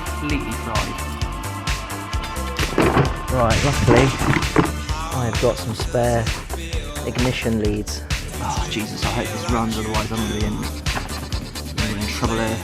completely fried. Right, luckily I've got some spare ignition leads. Oh Jesus, I hope this runs, otherwise I'm going to be in trouble here.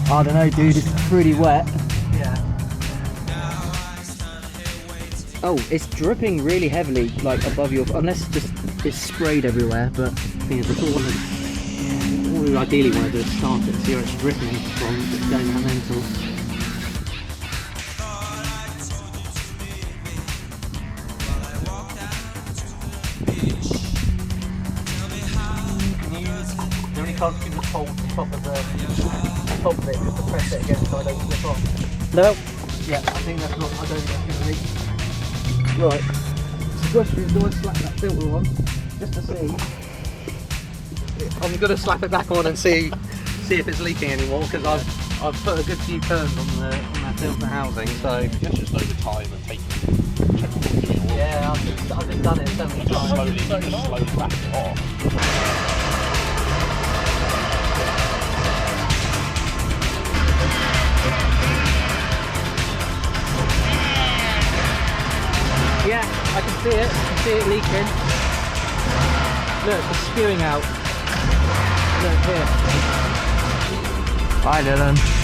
I don't know, dude, it's pretty wet. Yeah. Oh, it's dripping really heavily, like above your, unless it's sprayed everywhere, but The thing is, all we ideally want to do is start it, see where it's dripping from, it's going that mental. You only can't see the hold the top of it, just to press it again so I don't slip off. no. Yeah, I think that's not, I don't think that's going to leak. Right. The question is, do I slap that filter on, just to see? I'm going to slap it back on and see if it's leaking anymore, because I've put a good few turns on that filter housing, so... That's just over time and taking Yeah, I've just done it so many times. slowly back it off. Yeah, I can see it. I can see it leaking. Look, it's spewing out. Look here. Hi, Dylan.